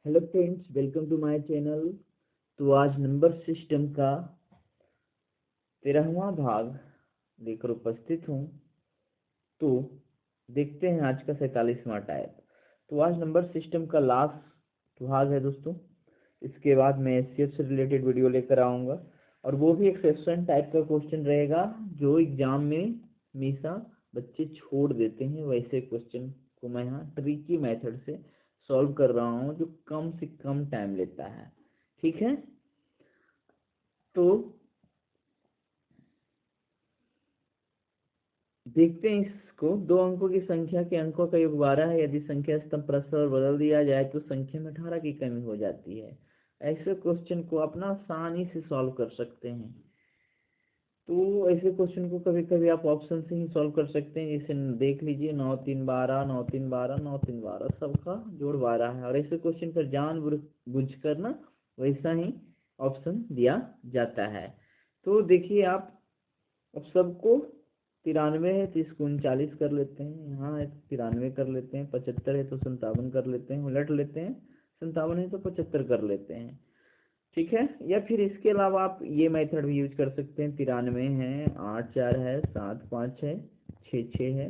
Hello friends, welcome to my channel. तो आज number system का 13वां भाग लेकर उपस्थित हूँ। तो देखते हैं आज का 47वां टाइप। तो आज नंबर सिस्टम का लास्ट भाग है दोस्तों। इसके बाद मैं एससीएफ से रिलेटेड वीडियो लेकर आऊँगा और वो भी एक्सेप्शन टाइप का क्वेश्चन रहेगा जो एग्जाम में हमेशा बच्चे छोड़ देते हैं। वैसे क्वेश्चन को मैं यहाँ ट्रिकी मेथड से सॉल्व कर रहा हूँ जो कम से कम टाइम लेता है। ठीक है, तो देखते हैं इसको। दो अंकों की संख्या के अंकों का योग 12 है। यदि संख्या स्तंभ परस्पर बदल दिया जाए तो संख्या में 18 की कमी हो जाती है। ऐसे क्वेश्चन को अपना आसानी से सॉल्व कर सकते हैं। तो ऐसे क्वेश्चन को कभी कभी आप ऑप्शन से ही सॉल्व कर सकते हैं। जैसे देख लीजिए 9 3 12, 9 3 12, 9 3 12, सबका जोड़ 12 है। और ऐसे क्वेश्चन पर जानबूझ कर ना वैसा ही ऑप्शन दिया जाता है। तो देखिए आप, अब सबको 93 है तो इसको 39 कर लेते हैं, यहाँ है 93 कर लेते हैं, 75 है तो 57 कर लेते हैं, उलट लेते हैं, 57 है तो 75 कर लेते हैं। ठीक है, या फिर इसके अलावा आप ये मेथड भी यूज कर सकते हैं। 93 है, 8 4 है, 7 5 है, 6 6 है,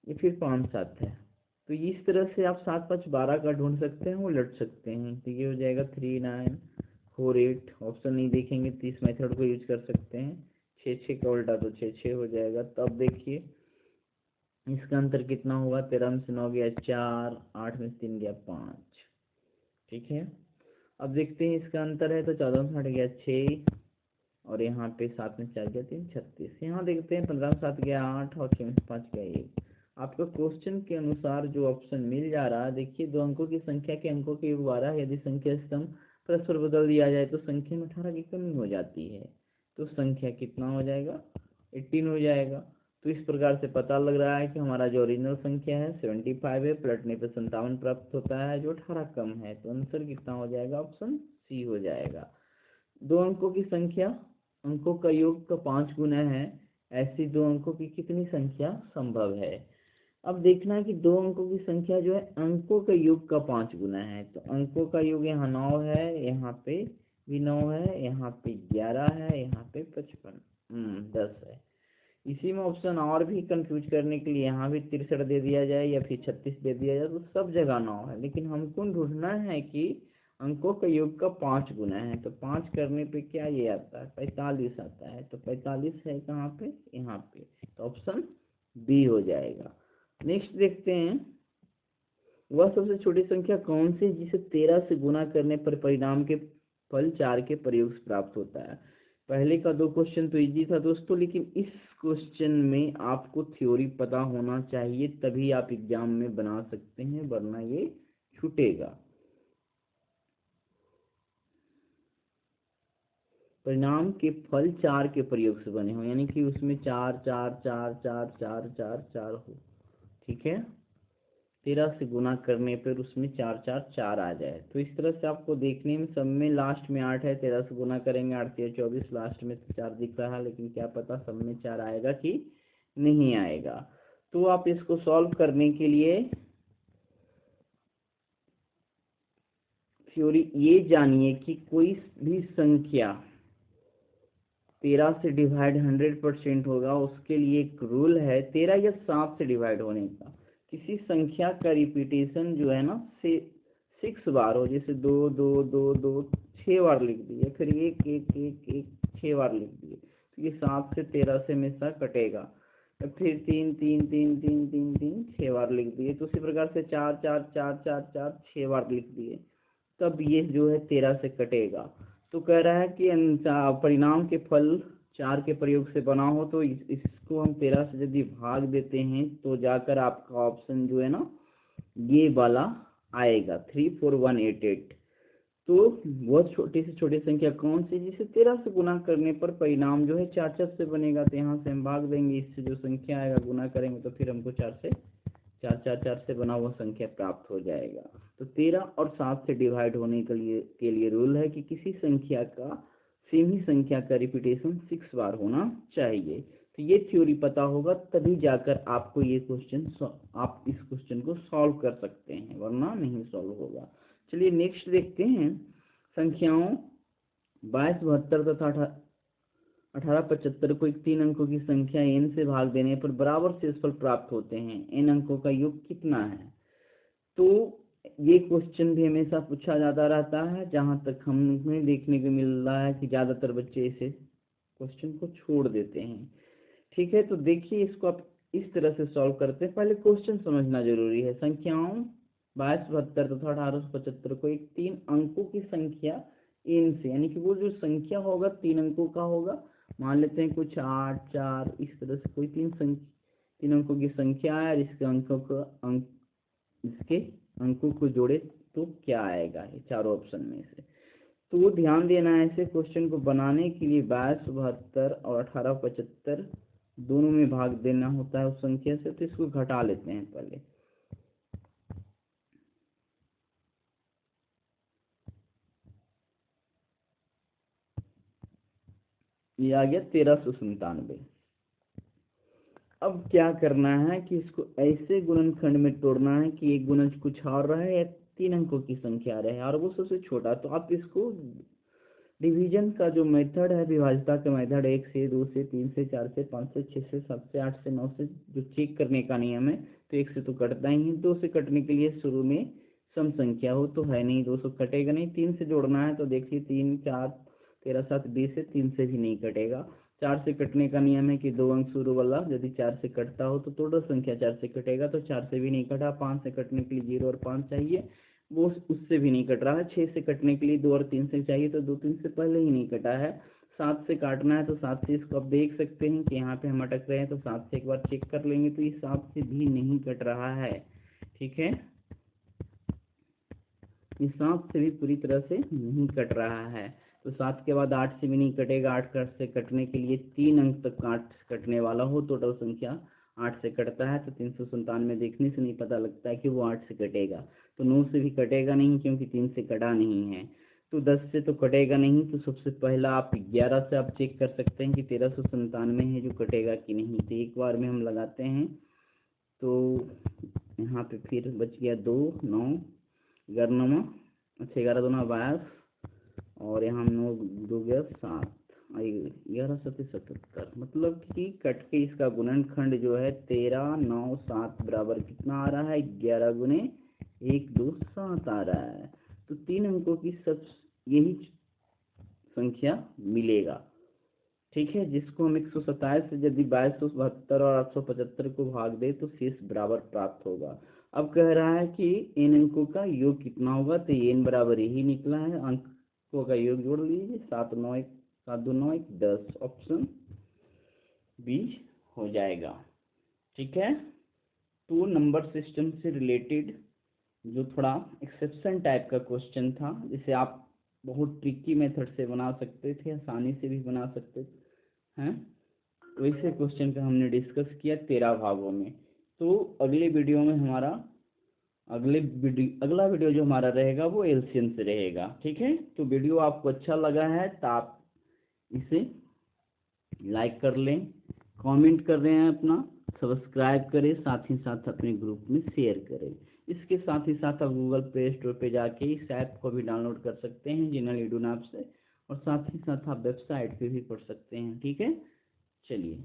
या फिर 5 7 है। तो इस तरह से आप 7 5 12 का ढूंढ सकते हैं, उलट सकते हैं। तो ये हो जाएगा 3 9 4 8। ऑप्शन नहीं देखेंगे तो इस मेथड को यूज कर सकते हैं। 6 6 का उल्टा तो 6 6 हो जाएगा। तब देखिए इसका अंतर कितना होगा। 13 में से 9 गया 4, 8 में से 3 गया 5। ठीक है, अब देखते हैं इसका अंतर है तो 14 में से 8 गया 6, और यहाँ पे 7 में 4 गया 3 36। यहाँ देखते हैं 15 में 7 गया 8, और 6 में 5 गया 1। आपका क्वेश्चन के अनुसार जो ऑप्शन मिल जा रहा है, देखिए दो अंकों की संख्या के अंकों के योग 12 है। यदि संख्या स्तंभ परस्पर बदल दिया जाए तो संख्या में 18 की कमी हो जाती है। तो संख्या कितना हो जाएगा, 18 हो जाएगा। तो इस प्रकार से पता लग रहा है कि हमारा जो ओरिजिनल संख्या है 75 है, पलटने पर 57 प्राप्त होता है जो 18 कम है। तो आंसर कितना हो जाएगा, ऑप्शन सी हो जाएगा। दो अंकों की संख्या अंकों का योग का 5 गुना है। ऐसी दो अंकों की कितनी संख्या संभव है। अब देखना है कि दो अंकों की संख्या जो है अंकों का योग का 5 गुना है। तो अंकों का योग यहाँ 9 है, यहाँ पे भी 9 है, यहाँ पे 11 है, यहाँ पे 55 10 है। इसी में ऑप्शन और भी कंफ्यूज करने के लिए यहाँ भी 63 दे दिया जाए या फिर 36 दे दिया जाए, तो सब जगह 9 है। लेकिन हमको ढूंढना है कि अंकों का योग का 5 गुना है। तो 5 करने पे क्या ये आता है, 45 आता है। तो 45 है कहाँ पे, यहाँ पे। तो ऑप्शन बी हो जाएगा। नेक्स्ट देखते हैं, वह सबसे छोटी संख्या कौन सी जिसे 13 से गुना करने पर परिणाम के फल 4 के प्रयोग से प्राप्त होता है। पहले का दो क्वेश्चन तो इजी था दोस्तों, लेकिन इस क्वेश्चन में आपको थ्योरी पता होना चाहिए, तभी आप एग्जाम में बना सकते हैं, वरना ये छूटेगा। परिणाम के फल 4 के प्रयोग से बने हो, यानी कि उसमें 4 4 4 4 4 4 4 हो। ठीक है, 13 से गुना करने पर उसमें 4 4 4 आ जाए। तो इस तरह से आपको देखने में सब में लास्ट में 8 है, 13 से गुना करेंगे 8 3 24, लास्ट में 4 दिख रहा है, लेकिन क्या पता सब में 4 आएगा कि नहीं आएगा। तो आप इसको सॉल्व करने के लिए थ्योरी ये जानिए कि कोई भी संख्या 13 से डिवाइड 100% होगा, उसके लिए एक रूल है 13 या 7 से डिवाइड होने का। किसी संख्या का रिपीटेशन जो है ना से 6 बार हो, जैसे 2 2 2 2 6 बार लिख दिए, फिर 1 1 1 1 6 बार लिख दिए, तो ये 7 से 13 से हमेशा कटेगा। फिर 3 3 3 3 3 3 6 बार लिख दिए, तो उसी प्रकार से 4 4 4 4 4 6 बार लिख दिए, तब ये जो है 13 से कटेगा। तो कह रहा है कि परिणाम के फल 4 के प्रयोग से बना हो, तो इसको हम 13 से यदि भाग देते हैं तो जाकर आपका ऑप्शन जो है ना ये वाला आएगा 34188। तो बहुत छोटी से छोटी संख्या कौन सी जिसे 13 से गुना करने पर परिणाम जो है 4 4 से बनेगा। तो यहाँ से हम भाग देंगे, इससे जो संख्या आएगा गुना करेंगे तो फिर हमको 4 से बना हुआ संख्या प्राप्त हो जाएगा। तो 13 और 7 से डिवाइड होने के लिए रूल है कि किसी संख्या का सेम ही संख्या का रिपीटेशन 6 बार होना चाहिए। तो ये थ्योरी पता होगा तभी जाकर आपको ये क्वेश्चन आप इस क्वेश्चन को सॉल्व कर सकते हैं, वरना नहीं सॉल्व होगा। चलिए नेक्स्ट देखते हैं संख्याओं 2272 तथा 1875 को एक 3 अंकों की संख्या n से भाग देने पर बराबर शेषफल प्राप्त होते हैं। n अंकों का योग कितना है? तो ये क्वेश्चन भी हमेशा पूछा जाता रहता है। जहां तक हमें देखने को मिल रहा है कि ज्यादातर बच्चे इसे क्वेश्चन को छोड़ देते हैं। ठीक है, तो देखिए इसको आप इस तरह से सॉल्व करते हैं। पहले क्वेश्चन समझना जरूरी है। संख्याओं 2272 तथा 1875 को एक 3 अंकों की संख्या n से, यानी कि वो जो संख्या होगा 3 अंकों का होगा। मान लेते हैं कुछ 8, 4 इस तरह से कोई 3 अंकों की संख्या है। इसके अंकों को जोड़े तो क्या आएगा, ये चारों ऑप्शन में से। तो ध्यान देना है, ऐसे क्वेश्चन को बनाने के लिए 2272 और 1875 दोनों में भाग देना होता है उस संख्या से। तो इसको घटा लेते हैं पहले। ये आ गया 1397। अब क्या करना है कि इसको ऐसे गुणनखंड में तोड़ना है कि एक गुणज कुछ और रहे या 3 अंकों की संख्या रहे और वो सबसे छोटा। तो आप इसको डिवीजन का जो मेथड है, विभाज्यता का मेथड, 1 से 2 से 3 से 4 से 5 से 6 से 7 से 8 से 9 से जो चेक करने का नियम है, तो 1 से तो कटता ही है। 2 से कटने के लिए शुरू में सम संख्या हो तो है नहीं, 2 से कटेगा नहीं। 3 से जोड़ना है तो देखिए 3, 4, 13, 7, 20 है, 3 से भी नहीं कटेगा। 4 से कटने का नियम है कि 2 अंक शुरू वाला यदि 4 से कटता हो तो टोटल संख्या 4 से कटेगा, तो 4 से भी नहीं कटा। 5 से कटने के लिए 0 और 5 चाहिए, वो उससे भी नहीं कट रहा है। 6 से कटने के लिए 2 और 3 से चाहिए, तो 2, 3 से पहले ही नहीं कटा है। 7 से काटना है तो 7 से, इसको आप देख सकते हैं कि यहाँ पे हम अटक रहे हैं, तो 7 से एक बार चेक कर लेंगे तो ये 7 से भी नहीं कट रहा है। ठीक है, ये 7 से भी पूरी तरह से नहीं कट रहा है। तो 7 के बाद 8 से भी नहीं कटेगा। 8 से कटने के लिए 3 अंक तक 8 कटने वाला हो, टोटल संख्या 8 से कटता है। तो 397 देखने से नहीं पता लगता है कि वो 8 से कटेगा। तो 9 से भी कटेगा नहीं क्योंकि 3 से कटा नहीं है। तो 10 से तो कटेगा नहीं। तो सबसे पहला आप 11 से आप चेक कर सकते हैं कि 1397 है जो कटेगा कि नहीं। तो एक बार में हम लगाते हैं तो यहाँ पे फिर बच गया 2, 9, 11, अच्छा 11 2 22 और यहाँ 9 2 गया 7, 11 7 77। मतलब कि कट के इसका गुणनखंड जो है 13, 9, 7 बराबर कितना आ रहा है, 11 गुने 1, 2, 7 आ रहा है। तो 3 अंकों की सब यही संख्या मिलेगा। ठीक है, जिसको हम 127 से यदि 2272 और 875 को भाग दे तो शेष बराबर प्राप्त होगा। अब कह रहा है कि n अंकों का योग कितना होगा, तो n बराबर यही निकला है। अंकों का योग जोड़ लीजिए, 7 9 1 7 2 9 1 10, ऑप्शन बी हो जाएगा। ठीक है, तो नंबर सिस्टम से रिलेटेड जो थोड़ा एक्सेप्शन टाइप का क्वेश्चन था, जिसे आप बहुत ट्रिकी मेथड से बना सकते थे, आसानी से भी बना सकते हैं, वैसे क्वेश्चन का हमने डिस्कस किया 13 भागों में। तो अगले वीडियो में हमारा अगला वीडियो जो हमारा रहेगा वो एलसीएम से रहेगा। ठीक है, तो वीडियो आपको अच्छा लगा है तो आप इसे लाइक कर लें, कमेंट कर रहे हैं अपना, सब्सक्राइब करें, साथ ही साथ अपने ग्रुप में शेयर करें। इसके साथ ही साथ आप गूगल प्ले स्टोर पे जाके इस ऐप को भी डाउनलोड कर सकते हैं जिनल एडू नाम से, और साथ ही साथ आप वेबसाइट पे भी पढ़ सकते हैं। ठीक है, चलिए।